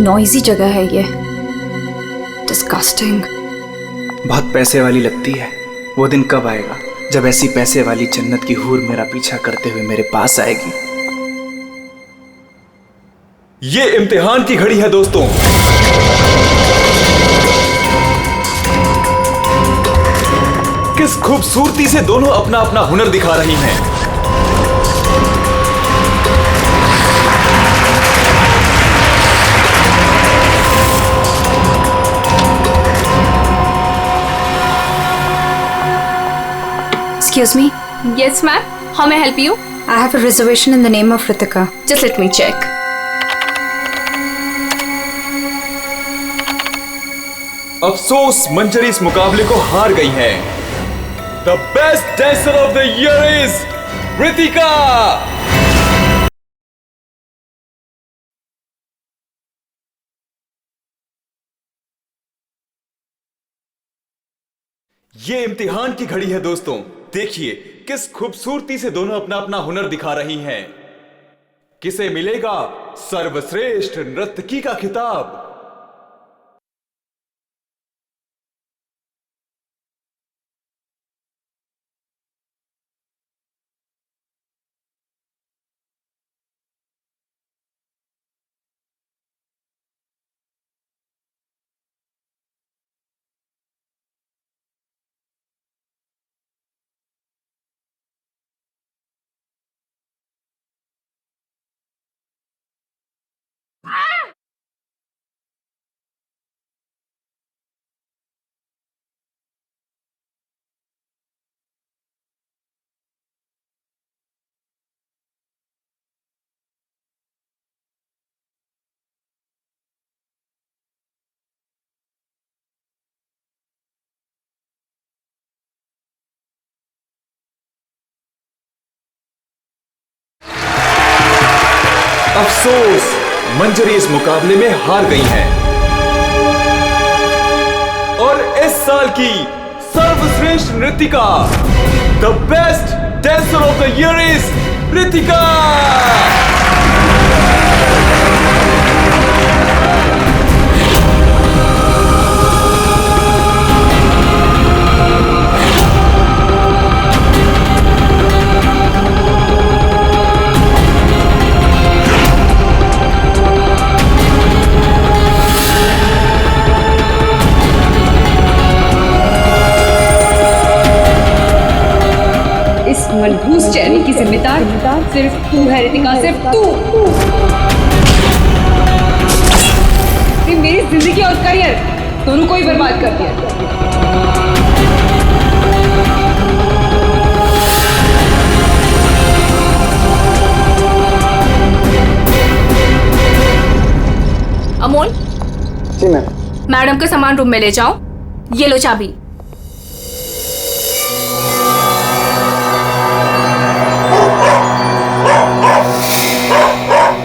Noisy जगह है ये। डिस्गस्टिंग। बहुत पैसे वाली लगती है। वो दिन कब आएगा जब ऐसी पैसे वाली जन्नत की हूर मेरा पीछा करते हुए मेरे पास आएगी। ये इम्तिहान की घड़ी है दोस्तों। किस खूबसूरती से दोनों अपना अपना हुनर दिखा रही हैं। Excuse me. Yes, ma'am. How may I help you? I have a reservation in the name of Ritika. Just let me check. अफसोस मंजरी इस मुकाबले को हार गई है। The best dancer of the year is Ritika. ये इम्तिहान की घड़ी है दोस्तों। देखिए किस खूबसूरती से दोनों अपना अपना हुनर दिखा रही हैं। किसे मिलेगा सर्वश्रेष्ठ नर्तकी का खिताब। अफसोस मंजरी इस मुकाबले में हार गई हैं और इस साल की सर्वश्रेष्ठ नृतिका the best dancer of the year is Ritika. मनहूस चेहरे की जिम्मेदार सिर्फ तू है रितिका, सिर्फ तू। मेरी जिंदगी और करियर दोनों को ही बर्बाद कर दिया। अमोल। जी मैम। मैडम का सामान रूम में ले जाओ। ये लो चाबी।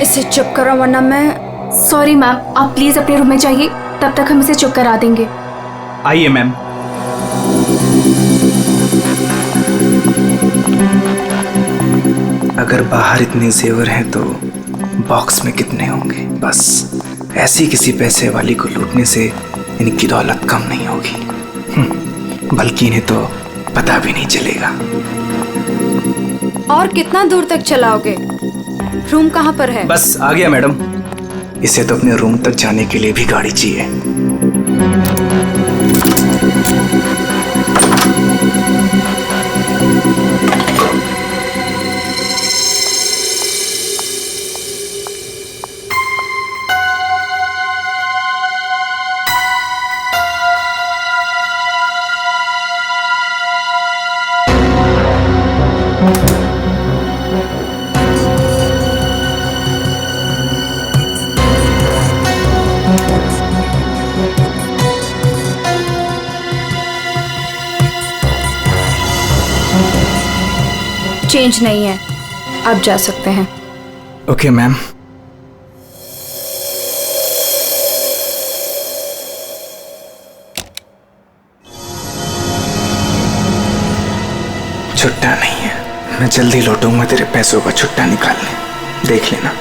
इसे चुप करो वरना मैं। सॉरी मैम, आप प्लीज अपने रूम में जाइए, तब तक हम इसे चुप करा देंगे। आइए मैम। अगर बाहर इतने जेवर हैं तो बॉक्स में कितने होंगे। बस ऐसी किसी पैसे वाली को लूटने से इनकी दौलत कम नहीं होगी, बल्कि इन्हें तो पता भी नहीं चलेगा। और कितना दूर तक चलाओगे? रूम कहाँ पर है? बस आ गया मैडम। इसे तो अपने रूम तक जाने के लिए भी गाड़ी चाहिए। चेंज नहीं है, आप जा सकते हैं। Okay ma'am. छुट्टा नहीं है, मैं जल्दी लौटूंगा तेरे पैसों का छुट्टा निकालने, देख लेना।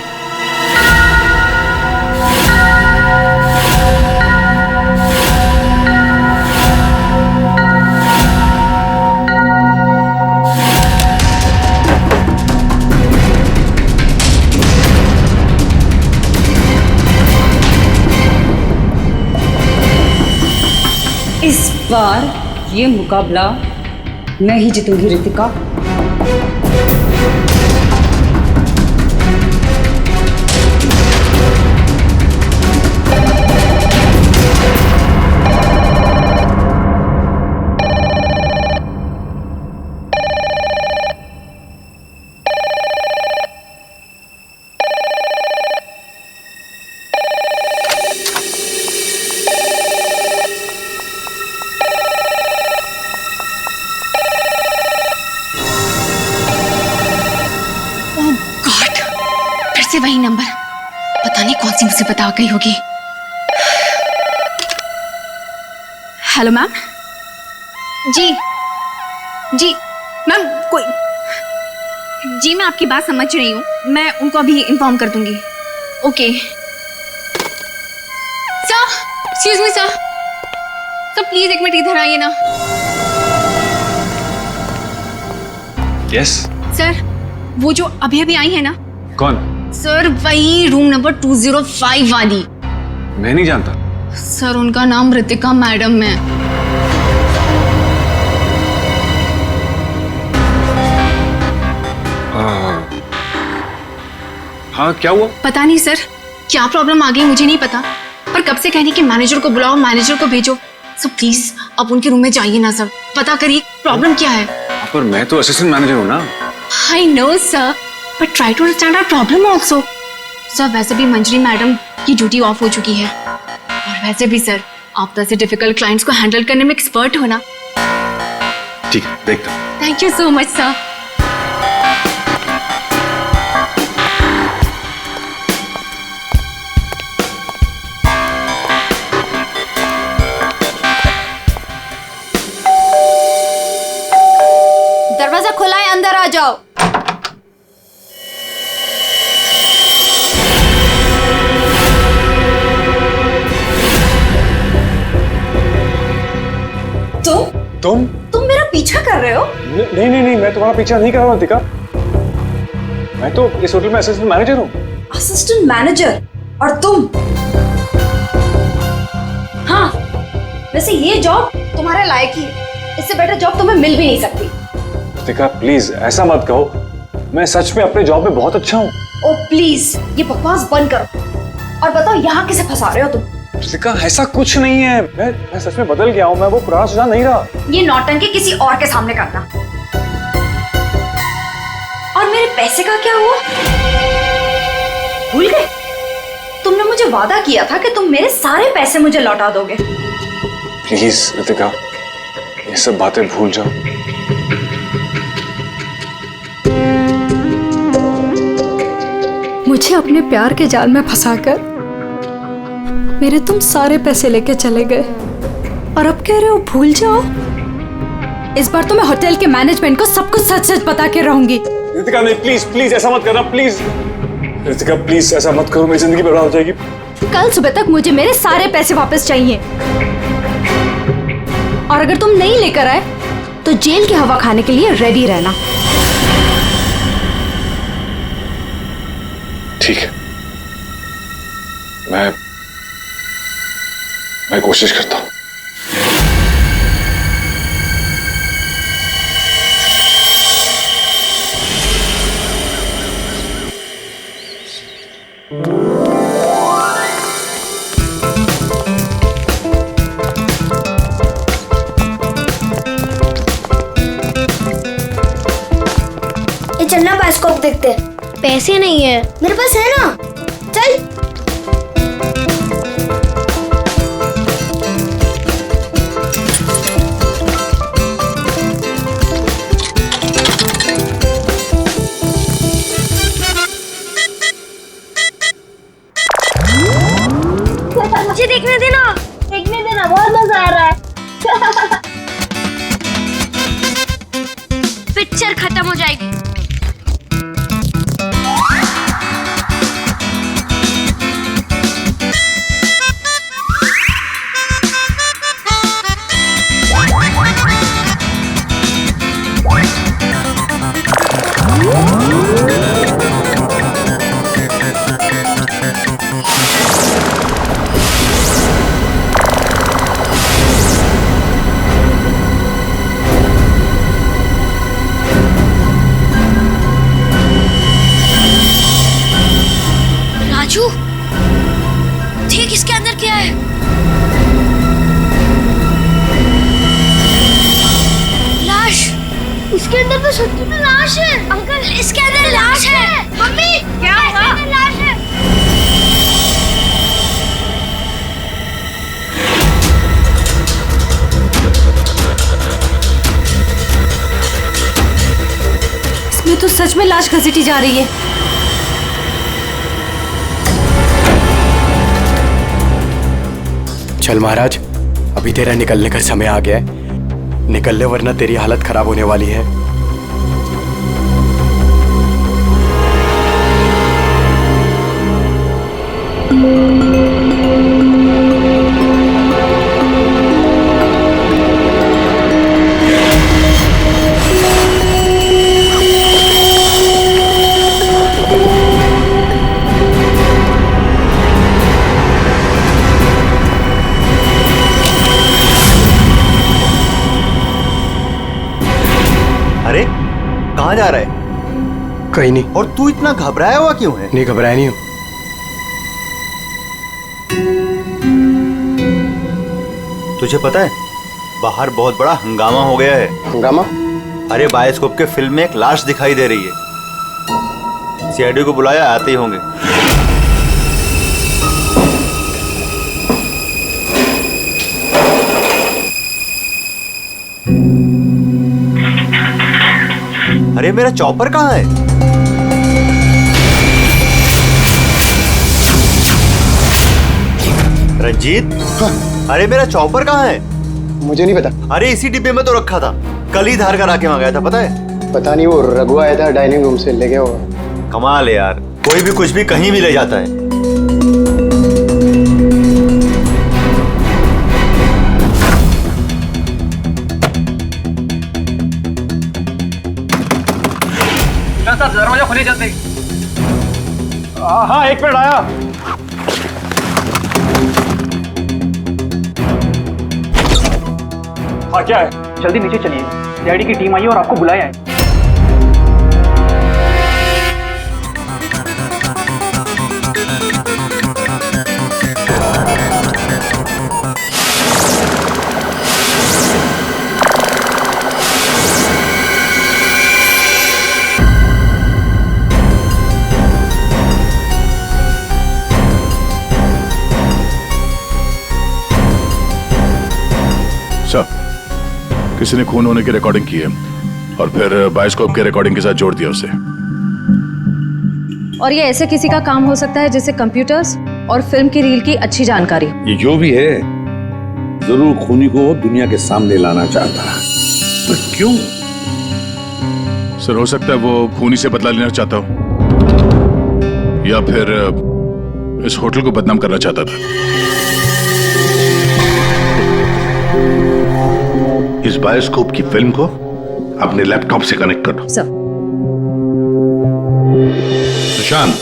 बार ये मुकाबला मैं ही जीतूंगी रितिका। से वही नंबर, पता नहीं कौन सी मुसीबत आ गई होगी। Hello ma'am. जी जी मैम, कोई जी मैं आपकी बात समझ रही हूँ, मैं उनको अभी इन्फॉर्म कर दूंगी। Okay sir, excuse me sir, please एक मिनट इधर आइए ना। यस सर, वो जो अभी अभी आई है ना। कौन? सर वही रूम नंबर 205 वाली। मैं नहीं जानता सर, उनका नाम रितिका मैडम है। हाँ क्या हुआ? पता नहीं सर, क्या प्रॉब्लम आ गई मुझे नहीं पता, पर कब से कहनी कि मैनेजर को बुलाओ, मैनेजर को भेजो। सर प्लीज अब उनके रूम में जाइए ना सर, पता करिए प्रॉब्लम क्या है। पर मैं तो असिस्टेंट मैनेजर हूँ ना। I know sir, but try to understand our problem also. Sir वैसे भी मंजरी मैडम की ड्यूटी ऑफ हो चुकी है, और वैसे भी सर आप तो ऐसे डिफिकल्ट क्लाइंट्स को हैंडल करने में एक्सपर्ट हो ना। ठीक है, देखता हूँ। Thank you so much sir. दरवाजा खुला है, अंदर आ जाओ। तुम मेरा पीछा कर रहे हो? नहीं, मैं तुम्हारा पीछा नहीं कर रहा हूँ रितिका। मैं तो इस होटल में असिस्टेंट मैनेजर हूँ। Assistant manager? और तुम? हाँ, वैसे ये जॉब तुम्हारे लायक ही है, इससे बेटर जॉब तुम्हें मिल भी नहीं सकती। रितिका प्लीज ऐसा मत कहो, मैं सच में अपने जॉब में बहुत अच्छा हूँ। ओ प्लीज ये बकवास बंद करो और बताओ यहाँ किसे फंसा रहे हो तुम? रितिका ऐसा कुछ नहीं है, मैं सच में बदल गया हूँ, मैं वो पुराना सुजान नहीं रहा। ये नौटंकी किसी और के सामने करना। और मेरे पैसे का क्या हुआ? भूल गए? तुमने मुझे वादा किया था कि तुम मेरे सारे पैसे मुझे लौटा दोगे। प्लीज रितिका ये सब बातें भूल जाओ। मुझे अपने प्यार के जाल में फंसाकर मेरे तुम सारे पैसे लेके चले गए, और अब कह रहे हो भूल जाओ। इस बार तो मैं होटल के मैनेजमेंट को सब कुछ सच सच बता के रहूंगी। रितिका नहीं, प्लीज ऐसा मत करना, प्लीज रितिका प्लीज ऐसा मत करो, मेरी जिंदगी बर्बाद हो जाएगी। कल सुबह तक मुझे मेरे सारे पैसे वापस चाहिए, और अगर तुम नहीं लेकर आए तो जेल की हवा खाने के लिए रेडी रहना। ठीक है, मैं कोशिश करता हूँ। ये चलना बायोस्कोप देखते। पैसे नहीं है मेरे पास, है ना? चल। मुझे देखने देना, बहुत मजा आ रहा है। पिक्चर खत्म हो जाएगी। सच्ची में लाश है। अंकल इसके अंदर लाश है। मम्मी क्या हुआ? लाश है। इसमें तो सच में लाश घसीटी जा रही है। चल महाराज, अभी तेरा निकलने का समय आ गया है। निकल ले वरना तेरी हालत खराब होने वाली है। अरे कहाँ जा रहा है? कहीं नहीं। और तू इतना घबराया हुआ क्यों है? नहीं, घबराया नहीं हूँ। तुझे पता है बाहर बहुत बड़ा हंगामा हो गया है। हंगामा? अरे बायोस्कोप के फिल्म में एक लाश दिखाई दे रही है। सीआईडी को बुलाया, आते ही होंगे। अरे मेरा चॉपर कहाँ है? रंजीत, अरे मेरा चॉपर कहाँ है? मुझे नहीं पता। अरे इसी डिब्बे में तो रखा था, कल ही धार करा के मंगाया था, पता है? पता नहीं, वो रघु आया था डाइनिंग रूम से, ले गया होगा। कमाल है यार, कोई भी कुछ भी कहीं भी ले जाता है। दरवाजा खुली जल्दी। हाँ, एक मिनट आया। हाँ क्या है? जल्दी नीचे चलिए, सीआईडी की टीम आई है और आपको बुलाया है। किसी ने खून होने की रिकॉर्डिंग की है और फिर बायोस्कोप के रिकॉर्डिंग के साथ जोड़ दिया उसे। और ये ऐसे किसी का काम हो सकता है जिसे कंप्यूटर्स और फिल्म की रील की अच्छी जानकारी। ये जो भी है जरूर खूनी को दुनिया के सामने लाना चाहता है। पर क्यों? सर हो सकता है वो खूनी से बदला लेना चाहता हो या फिर इस होटल को बदनाम करना चाहता था। इस बायोस्कोप की फिल्म को अपने लैपटॉप से कनेक्ट करो। सर। सुशांत,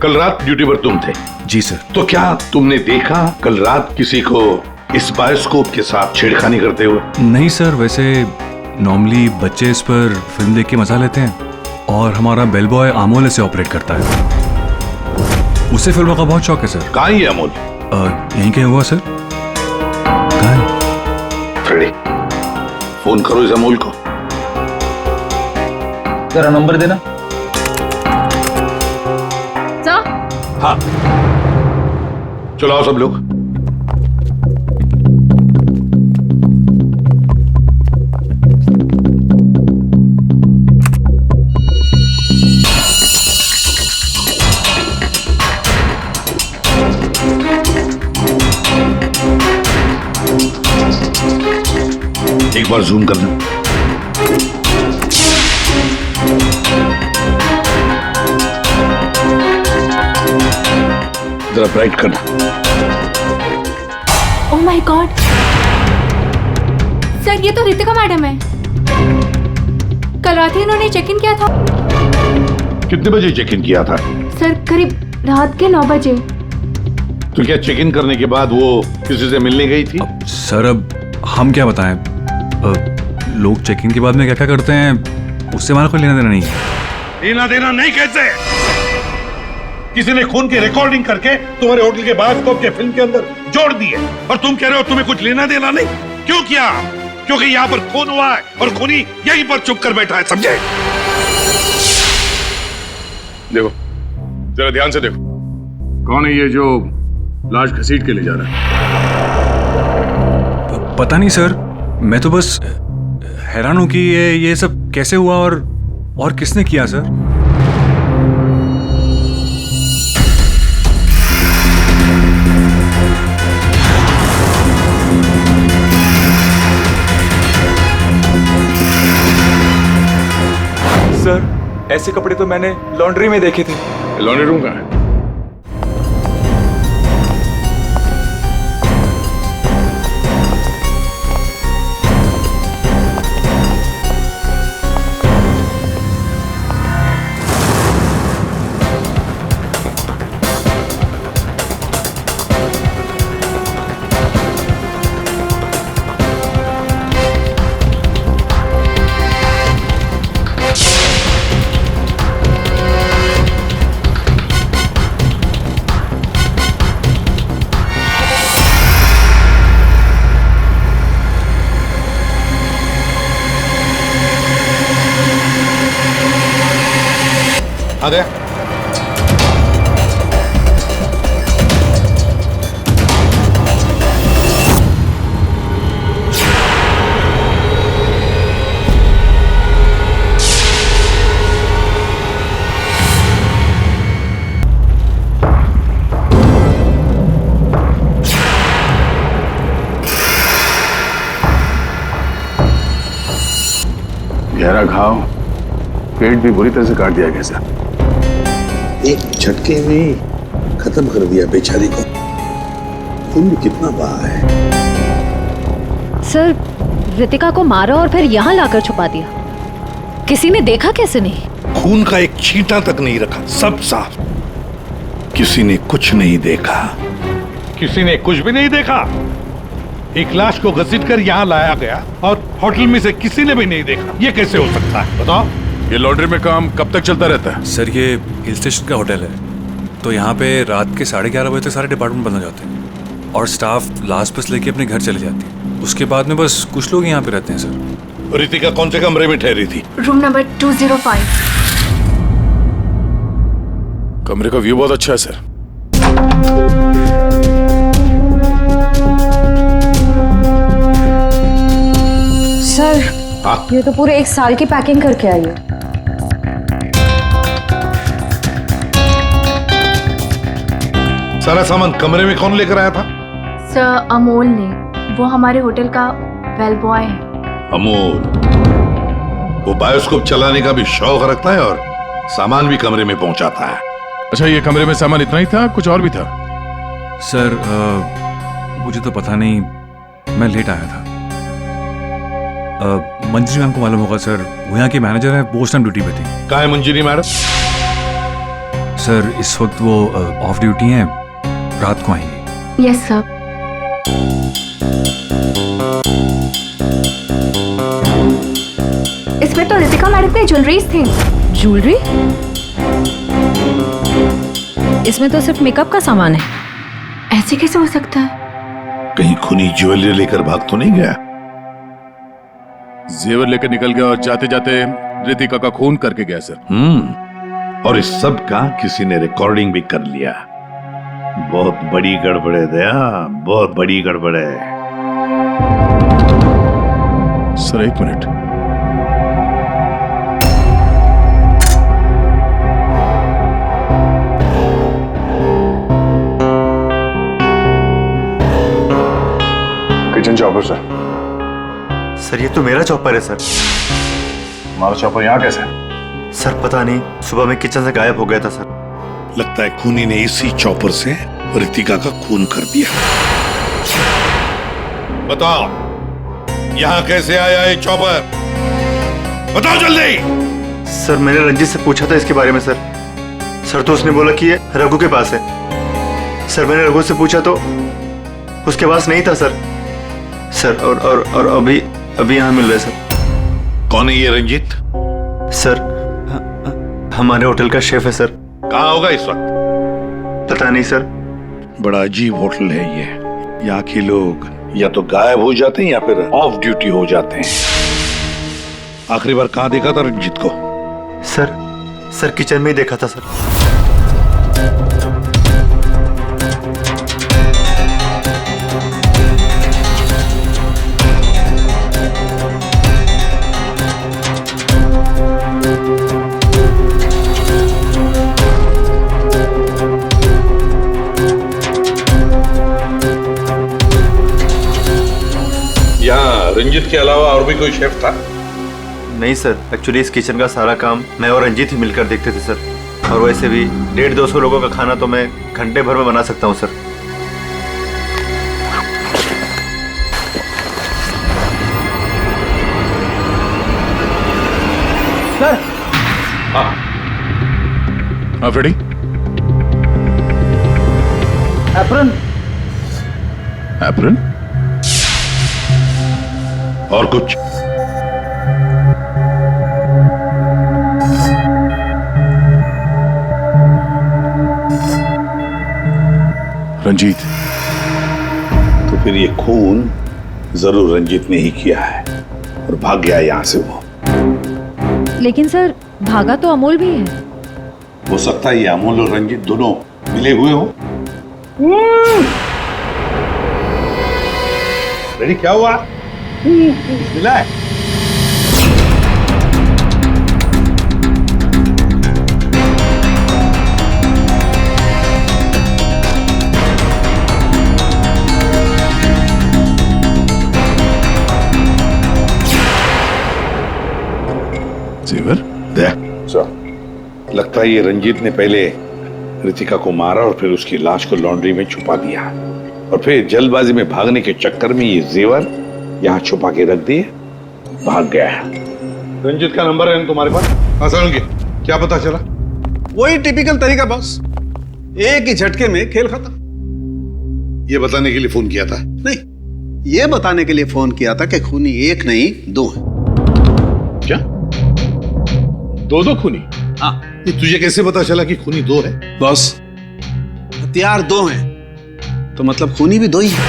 कल रात ड्यूटी पर तुम थे? जी सर। तो क्या तुमने देखा कल रात किसी को इस बायोस्कोप के साथ छेड़खानी करते हुए? नहीं सर, वैसे नॉर्मली बच्चे इस पर फिल्म देख के मजा लेते हैं और हमारा बेल बॉय अमोल इसे ऑपरेट करता है। उसे फिल्मों का बहुत शौक है सर। कहाँ है अमोल? यहीं कहीं हुआ सर। फ्रेडी, फोन करो इस अमोल को। जरा नंबर देना। सर? हाँ, चलो आओ सब लोग। एक बार जूम करना। जरा ब्राइट करना। ओह माय गॉड सर, ये तो रितिका मैडम है। कल रात ही इन्होंने चेक इन किया था। कितने बजे चेक इन किया था? सर करीब रात के 9 बजे। तो क्या चेक इन करने के बाद वो किसी से मिलने गई थी? सर अब हम क्या बताएं, लोग चेकिंग के बाद में क्या क्या करते हैं उससे हमारा कोई लेना देना नहीं है। लेना देना नहीं कैसे? किसी ने खून की रिकॉर्डिंग करके तुम्हारे होटल के बायोस्कोप के फिल्म के अंदर जोड़ दी है और तुम कह रहे हो तुम्हें कुछ लेना देना नहीं? क्यों किया? क्योंकि यहाँ पर खून हुआ है और खूनी यहीं पर चुप कर बैठा है, समझे? देखो, जरा ध्यान से देखो, कौन है ये जो लाश घसीट के ले जा रहा है? पता नहीं सर, मैं तो बस हैरान हूं कि ये सब कैसे हुआ और किसने किया सर। सर, ऐसे कपड़े तो मैंने लॉन्ड्री में देखे थे। लॉन्ड्री रूम कहाँ है? आ गया। गहरा घाव, पेट भी बुरी तरह से काट दिया गया सर। एक झटके में खत्म कर दिया बेचारी को। खून भी कितना बहा है। सर, रितिका को मारा और फिर यहाँ लाकर छुपा दिया। किसी ने देखा कैसे नहीं? खून का एक छींटा तक नहीं रखा, सब साफ। किसी ने कुछ नहीं देखा। किसी ने कुछ भी नहीं देखा। एक लाश को घसीट कर यहाँ लाया गया और होटल में से किसी ने भी नहीं देखा। ये कैसे हो सकता है बताओ? ये लॉन्ड्री में काम कब तक चलता रहता है? सर, ये हिल स्टेशन का होटल है, तो यहाँ पे रात के 11:30 बजे तक सारे डिपार्टमेंट बंद हो जाते हैं और स्टाफ लास्ट बस लेके अपने घर चले जाती है। उसके बाद में बस कुछ लोग यहाँ पे रहते हैं सर। रितिका कौन से कमरे में ठहरी थी? Room number 205। कमरे का व्यू बहुत अच्छा है सर। सर, ये तो पूरे 1 साल की पैकिंग करके आई है। सारा सामान कमरे में कौन लेकर आया था? सर, अमोल ने। वो हमारे होटल का बेल बॉय है। अमोल, वो बायोस्कोप चलाने का भी शौक रखता है और सामान भी कमरे में पहुंचाता है। अच्छा, ये कमरे में सामान इतना ही था, कुछ और भी था? सर, मुझे तो पता नहीं, मैं लेट आया था। मंजरी मैम को मालूम होगा सर, वो यहाँ की मैनेजर है, पोस्ट टाइम ड्यूटी पे थी। कहाँ है मंजरी मैडम? सर, इस वक्त वो ऑफ ड्यूटी हैं, रात को आएंगी। Yes sir. इसमें तो रितिका मैडम की ज्वेलरीज थी। ज्वेलरी? इसमें तो सिर्फ मेकअप का सामान है। ऐसे कैसे हो सकता है? कहीं खूनी ज्वेलरी लेकर भाग तो नहीं गया? जेवर लेकर निकल गया और जाते जाते रितिका का खून करके गया सर। और इस सब का किसी ने रिकॉर्डिंग भी कर लिया। बहुत बड़ी गड़बड़ है दया, बहुत बड़ी गड़बड़ है। Sir, 1 minute. Kitchen chopper sir. Sir, ये तो मेरा चॉपर है सर। हमारा चॉपर यहाँ कैसे? सर, पता नहीं, सुबह में किचन से गायब हो गया था सर। लगता है खूनी ने इसी चॉपर से रितिका का खून कर दिया। बताओ, यहाँ कैसे आया ये चॉपर? बताओ जल्दी। सर, मैंने रंजीत से पूछा था इसके बारे में सर। सर, तो उसने बोला कि ये रघु के पास है। सर, मैंने रघु से पूछा तो उसके पास नहीं था सर। सर, और अभी यहाँ मिल रहे सर। कौन है ये रंजीत? सर, हमारे होटल का शेफ है सर। कहाँ होगा इस वक्त? पता नहीं सर। बड़ा अजीब होटल है ये। यहाँ के लोग या तो गायब हो जाते हैं या फिर ऑफ ड्यूटी हो जाते हैं। आखिरी बार कहाँ देखा था रंजीत को? सर किचन में ही देखा था सर। यहाँ रंजीत के अलावा और भी कोई शेफ था? नहीं सर, एक्चुअली इस किचन का सारा काम मैं और रंजीत ही मिलकर देखते थे सर। और वैसे भी 150-200 लोगों का खाना तो मैं घंटे भर में बना सकता हूँ सर। हाँ फ्रेडी। एप्रन और कुछ? रंजीत। तो फिर ये खून जरूर रंजीत ने ही किया है और भाग गया यहां से वो। लेकिन सर भागा तो अमोल भी है। हो सकता है ये अमोल और रंजीत दोनों मिले हुए हो। रेडी, क्या हुआ? मिला है? जेवर? लगता है ये रंजीत ने पहले रितिका को मारा और फिर उसकी लाश को लॉन्ड्री में छुपा दिया और फिर जल्दबाजी में भागने के चक्कर में ये जेवर यहाँ छुपा के रख दिए, भाग गया है। रंजीत का नंबर है तुम्हारे पास? आसान के क्या पता चला? वही टिपिकल तरीका बॉस, एक ही झटके में खेल खत्म। ये बताने के लिए फोन किया था? नहीं, ये बताने के लिए फोन किया था कि खूनी एक नहीं दो है। क्या? दो खूनी? हाँ। ये तुझे कैसे पता चला कि खूनी दो है? बॉस, हथियार दो हैं तो मतलब खूनी भी दो ही है।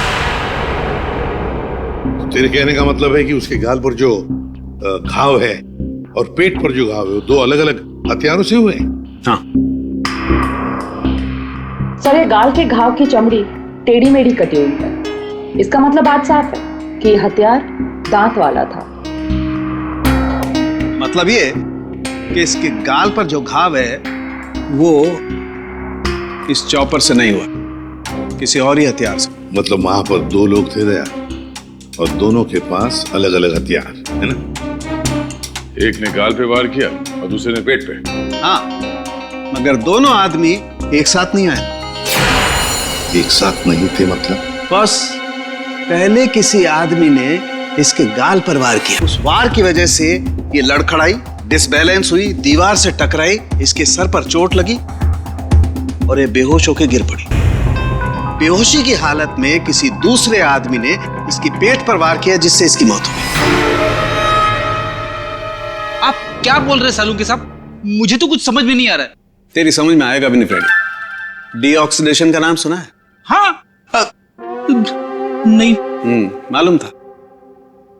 तो तेरे कहने का मतलब है कि उसके गाल पर जो घाव है और पेट पर जो घाव है वो दो अलग अलग हथियारों से हुए? हाँ। सर, ये गाल के घाव की चमड़ी टेढ़ी मेढ़ी कटी हुई है। इसका मतलब बात साफ है कि हथियार दांत वाला था। मतलब ये कि इसके गाल पर जो घाव है वो इस चॉपर से नहीं हुआ, किसी और ही हथियार से। मतलब वहां पर दो लोग थे दया और दोनों के पास अलग अलग हथियार है ना? एक ने गाल पे वार किया और दूसरे ने पेट पे। हाँ, मगर दोनों आदमी एक साथ नहीं आए। एक साथ नहीं थे मतलब? बस पहले किसी आदमी ने इसके गाल पर वार किया, उस वार की वजह से ये लड़खड़ाई, डिसबैलेंस हुई, दीवार से टकराई, इसके सर पर चोट लगी और ये बेहोश होकर गिर पड़ी। बेहोशी की हालत में किसी दूसरे आदमी ने इसके पेट पर वार किया जिससे इसकी मौत हो गई। आप क्या बोल रहे हैं सालुंके साहब? मुझे तो कुछ समझ में नहीं आ रहा है। तेरी समझ में आएगा भी नहीं फ्रेंड। डीऑक्सीडेशन का नाम सुना है? हाँ। नहीं। मालूम था।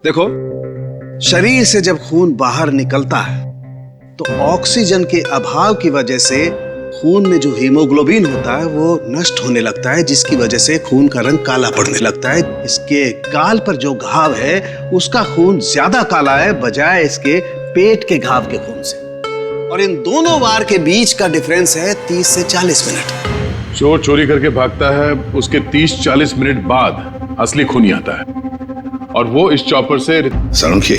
देखो, शरीर से जब खून बाहर निकलता है तो ऑक्सीजन के अभाव की वजह से खून में जो हीमोग्लोबिन होता है वो नष्ट होने लगता है, जिसकी वजह से खून का रंग काला पड़ने लगता है। इसके गाल पर जो घाव है उसका खून ज्यादा काला है बजाय इसके पेट के घाव के खून से, और इन दोनों वार के बीच का डिफरेंस है 30 से 40 मिनट। चोर चोरी करके भागता है, उसके 30-40 मिनट बाद असली खूनी आता है और वो इस चॉपर से। सालुंके,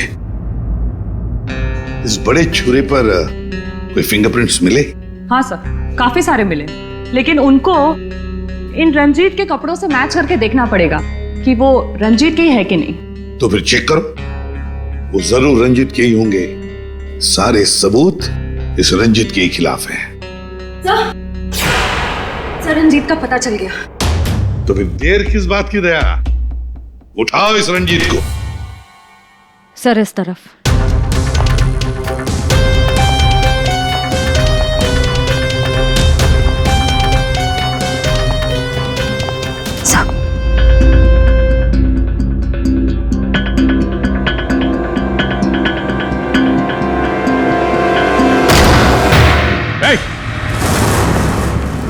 इस बड़े छुरे पर कोई फिंगरप्रिंट्स मिले? हाँ सर, काफी सारे मिले, लेकिन उनको इन रंजीत के कपड़ों से मैच करके देखना पड़ेगा कि वो रंजीत के ही है कि नहीं। तो फिर चेक करो, वो जरूर रंजीत के ही होंगे। सारे सबूत इस रंजीत के ही खिलाफ हैं। सर, रंजीत का पता चल गया। तो फिर देर किस बात की दया? उठाओ इस रंजीत को। सर, इस तरफ।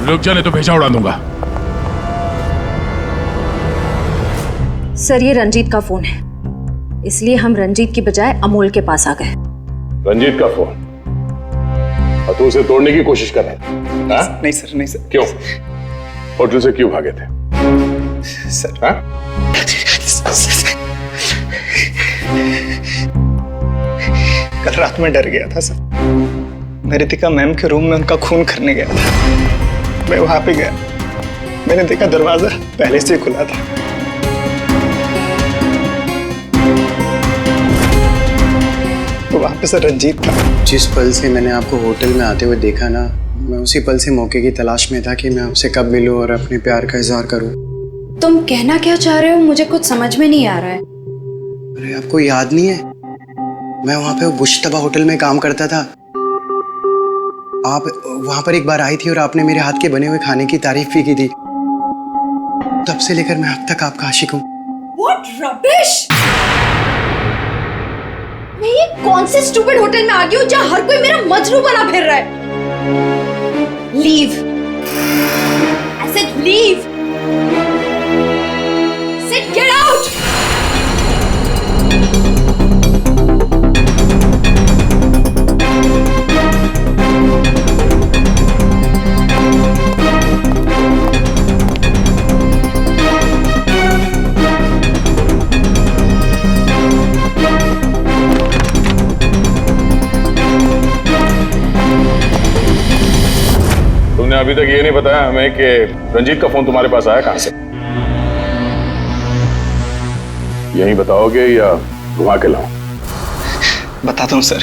रुक जाने तो भेजा उड़ा दूंगा। सर ये रंजीत का फोन है, इसलिए हम रंजीत की बजाय अमोल के पास आ गए। रंजीत का फोन? और तू उसे तोड़ने की कोशिश कर रहा है? नहीं सर, नहीं सर। क्यों? होटल से क्यों भागे थे? सर कल रात में डर गया था सर। मैं रितिका मैम के रूम में उनका खून करने गया था। मैं वहां पे गया, मैंने देखा दरवाजा पहले से खुला था। तो वहां पे सर रंजीत था। जिस पल से मैंने आपको होटल में आते हुए देखा ना, मैं उसी पल से मौके की तलाश में था कि मैं आपसे कब मिलूं और अपने प्यार का इजहार करूं। तुम कहना क्या चाह रहे हो, मुझे कुछ समझ में नहीं आ रहा है। अरे आपको याद नहीं है, मैं वहां पे बुशतबा होटल में काम करता था। आप वहां पर एक बार आई थी और आपने मेरे हाथ के बने हुए खाने की तारीफ भी की थी। तब से लेकर मैं अब तक आपका आशिक हूँ। What rubbish! मैं ये कौन से स्टूपिड होटल में आ गई हूँ जहाँ हर कोई मेरा मजनू बना फिर रहा है? Leave! I said leave! I said get out! तुमने अभी तक ये नहीं बताया हमें कि रंजीत का फोन तुम्हारे पास आया कहां से? यही बताओगे या घुमा के लाऊं? बताता हूँ सर।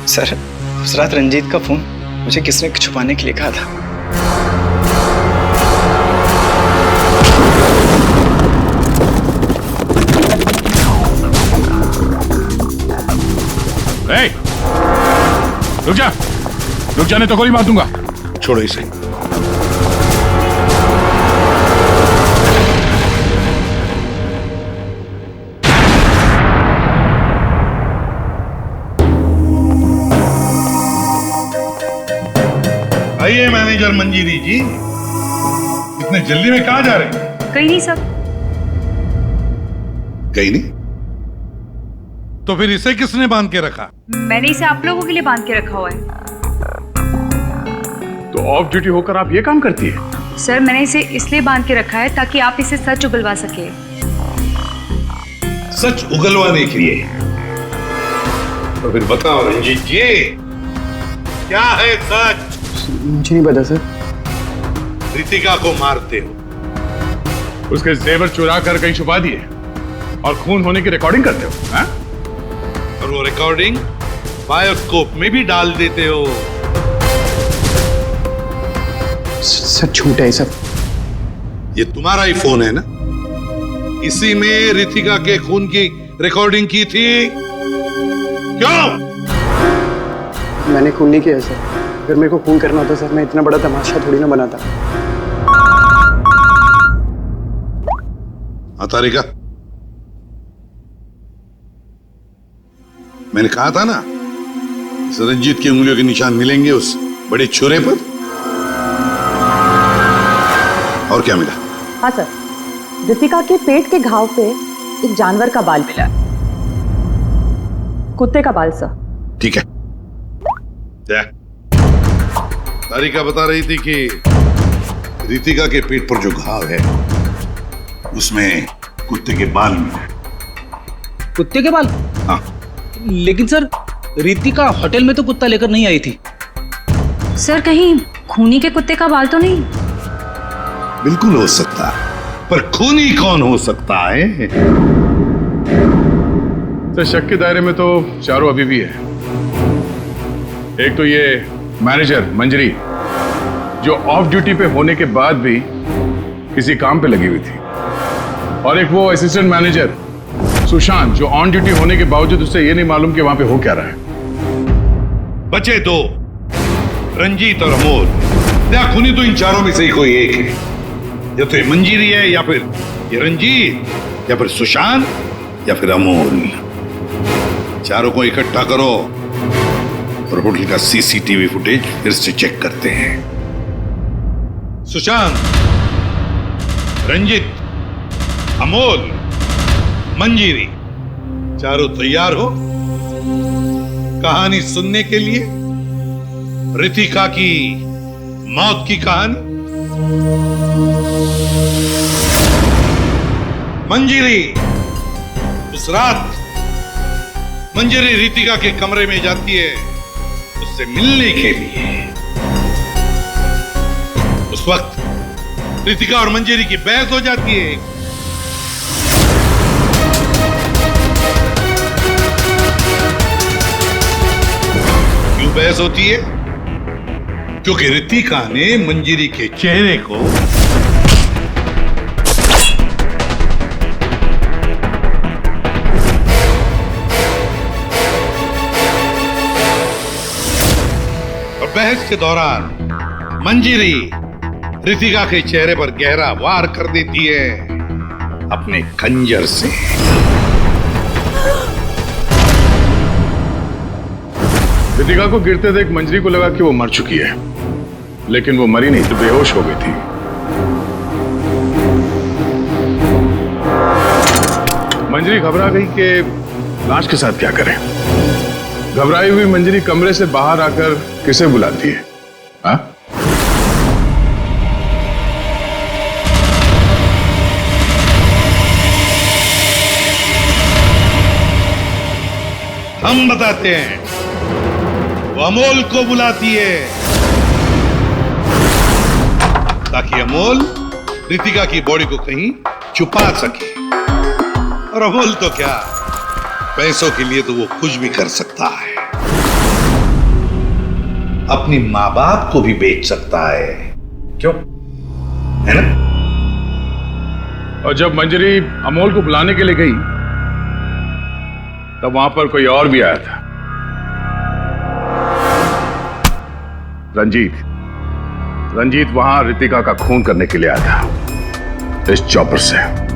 सर उस रात रंजीत का फोन मुझे किसने छुपाने के लिए कहा था। रुक जा, रुक जाने तो गोली मार दूंगा। छोड़ो इसे। आइए मैनेजर मंजीरी जी, इतने जल्दी में कहाँ जा रहे हैं? कहीं नहीं सर। कहीं नहीं? तो फिर इसे किसने बांध के रखा? मैंने इसे आप लोगों के लिए बांध के रखा हुआ है। तो ऑफ ड्यूटी होकर आप ये काम करती है? सर मैंने इसे इसलिए बांध के रखा है ताकि आप इसे सच उगलवा सके। सच उगलवाने के लिए? तो फिर बताओ रंजीत जी, क्या है सच? मुझे नहीं पता सर। रितिका को मारते हो, उसके जेवर चुरा कर कहीं छुपा दिए और खून होने की रिकॉर्डिंग करते हो, हाँ? और वो रिकॉर्डिंग बायोस्कोप में भी डाल देते हो। सर झूठ है सब। ये तुम्हारा ही फोन है ना? इसी में रितिका के खून की रिकॉर्डिंग की थी। क्यों? मैंने खून नहीं किया सर। अगर मेरे को खून करना होता सर, मैं इतना बड़ा तमाशा थोड़ी ना बनाता। तारिका, मैंने कहा था ना, इस रंजीत की उंगलियों के निशान मिलेंगे उस बड़े छुरे पर। और क्या मिला? हाँ सर, रितिका के पेट के घाव पे एक जानवर का बाल मिला, कुत्ते का बाल सर। ठीक है। तारिका बता रही थी कि रितिका के पेट पर जो घाव है उसमें कुत्ते के बाल मिले। कुत्ते के बाल? हाँ। लेकिन सर रितिका होटल में तो कुत्ता लेकर नहीं आई थी। सर कहीं खूनी के कुत्ते का बाल तो नहीं? बिल्कुल हो सकता है, पर खूनी कौन हो सकता है? तो शक के दायरे में तो चारों अभी भी है। एक तो ये मैनेजर मंजरी, जो ऑफ ड्यूटी पे होने के बाद भी किसी काम पे लगी हुई थी, और एक वो असिस्टेंट मैनेजर सुशांत, जो ऑन ड्यूटी होने के बावजूद उससे ये नहीं मालूम कि वहां पे हो क्या रहा है। बचे दो, रंजीत और अमोल। या खूनी तो इन चारों में से ही कोई एक है। या तो ये मंजीरी है, या फिर ये रंजीत, या फिर सुशांत, या फिर अमोल। चारों को इकट्ठा करो और होटल का सीसीटीवी फुटेज फिर से चेक करते हैं। सुशांत, रंजित, अमोल, मंजीरी, चारों तैयार हो कहानी सुनने के लिए? रितिका की मौत की कहानी। मंजीरी, उस रात मंजीरी रितिका के कमरे में जाती है उससे मिलने के लिए। उस वक्त रितिका और मंजीरी की बहस हो जाती है। क्यों बहस होती है? क्योंकि रितिका ने मंजीरी के चेहरे को बहस के दौरान मंजीरी रितिका के चेहरे पर गहरा वार कर देती है अपने खंजर से। रितिका को गिरते देख मंजरी को लगा कि वो मर चुकी है, लेकिन वो मरी नहीं, तो बेहोश हो गई थी। मंजरी घबरा गई कि लाश के साथ क्या करें। घबराई हुई मंजरी कमरे से बाहर आकर किसे बुलाती है? हाँ? हम बताते हैं। वो अमोल को बुलाती है ताकि अमोल रितिका की बॉडी को कहीं छुपा सके। और अमोल तो क्या, पैसों के लिए तो वो कुछ भी कर सकता है। अपनी माँ बाप को भी बेच सकता है, क्यों? है ना? और जब मंजरी अमोल को बुलाने के लिए गई तब वहां पर कोई और भी आया था। रंजीत वहां रितिका का खून करने के लिए आया था इस चॉपर से।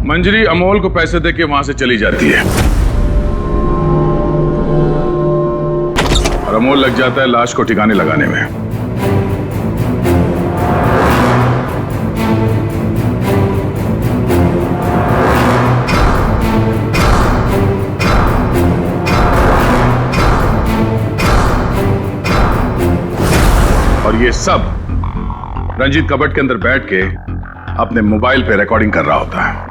मंजरी अमोल को पैसे देके वहां से चली जाती है और अमोल लग जाता है लाश को ठिकाने लगाने में। और ये सब रंजीत कबट के अंदर बैठ के अपने मोबाइल पे रिकॉर्डिंग कर रहा होता है।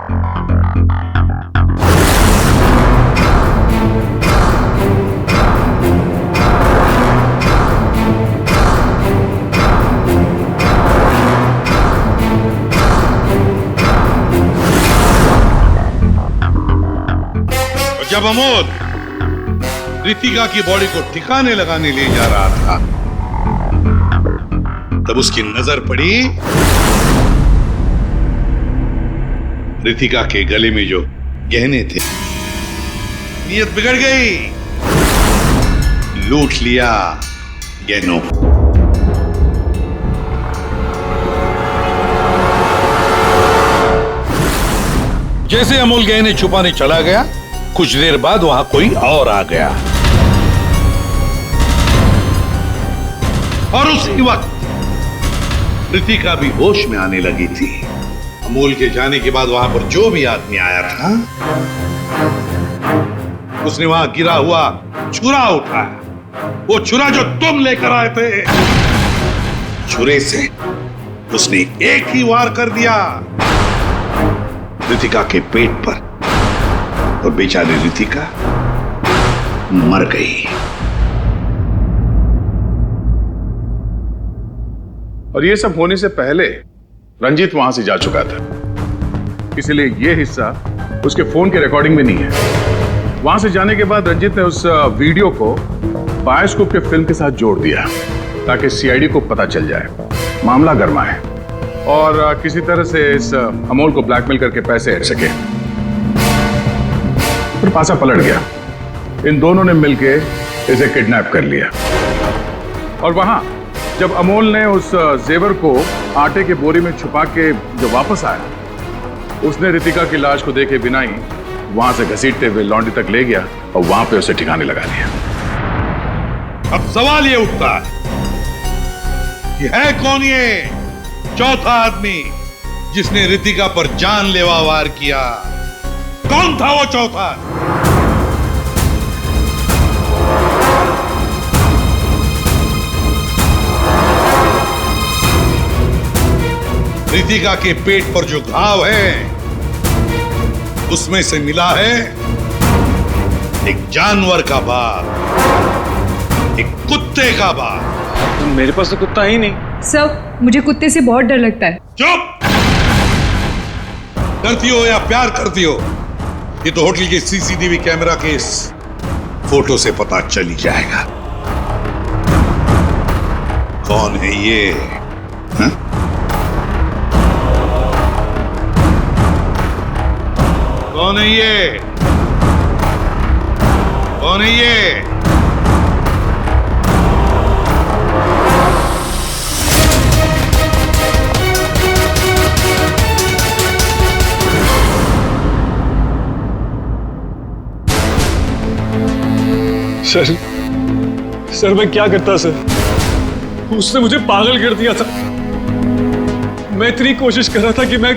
जब अमोल रितिका की बॉडी को ठिकाने लगाने ले जा रहा था तब उसकी नजर पड़ी रितिका के गले में जो गहने थे। नीयत बिगड़ गई, लूट लिया गहनों। जैसे अमोल गहने छुपाने चला गया, कुछ देर बाद वहां कोई और आ गया और उसी वक्त रितिका भी होश में आने लगी थी। अमोल के जाने के बाद वहां पर जो भी आदमी आया था उसने वहां गिरा हुआ छुरा उठाया। वो छुरा जो तुम लेकर आए थे, छुरे से उसने एक ही वार कर दिया रितिका के पेट पर और बेचारी रितिका मर गई। और ये सब होने से पहले रंजीत वहां से जा चुका था, इसलिए ये हिस्सा उसके फोन के रिकॉर्डिंग में नहीं है। वहां से जाने के बाद रंजीत ने उस वीडियो को बायोस्कोप के फिल्म के साथ जोड़ दिया ताकि सीआईडी को पता चल जाए, मामला गर्मा है और किसी तरह से इस अमोल को ब्लैकमेल करके पैसे हट सके। फिर पासा पलट गया, इन दोनों ने मिलके इसे किडनैप कर लिया। और वहां जब अमोल ने उस जेवर को आटे के बोरी में छुपा के जब वापस आया, उसने रितिका की लाश को देखे बिना ही वहां से घसीटते हुए लॉन्ड्री तक ले गया और वहां पे उसे ठिकाने लगा दिया। अब सवाल ये उठता है कि है कौन ये चौथा आदमी जिसने रितिका पर जानलेवा वार किया? कौन था वो चौथा? रितिका के पेट पर जो घाव है उसमें से मिला है एक जानवर का बाल, एक कुत्ते का बाल। मेरे पास तो कुत्ता ही नहीं। सर, मुझे कुत्ते से बहुत डर लगता है। चुप! डरती हो या प्यार करती हो, ये तो होटल के सीसीटीवी कैमरा के इस फोटो से पता चल ही जाएगा। कौन है ये? हा? कौन है ये? कौन है ये? सर मैं क्या करता सर? उसने मुझे पागल कर दिया था। मैं इतनी कोशिश कर रहा था कि मैं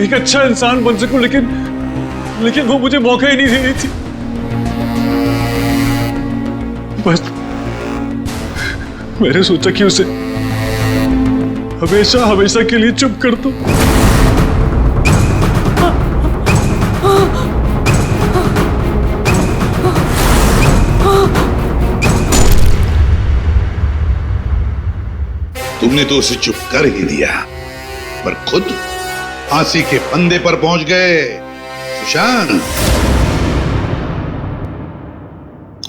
एक अच्छा इंसान बन सकूं, लेकिन वो मुझे मौका ही नहीं दे रही थी। बस मैंने सोचा कि उसे हमेशा हमेशा के लिए चुप कर दो। तुमने तो उसे चुप कर ही दिया, पर खुद फांसी के फंदे पर पहुंच गए सुशांत।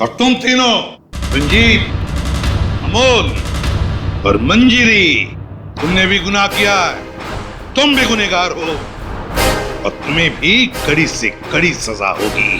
और तुम तीनों, रंजीत, अमोल और मंजिरी, तुमने भी गुनाह किया है। तुम भी गुनहगार हो और तुम्हें भी कड़ी से कड़ी सजा होगी।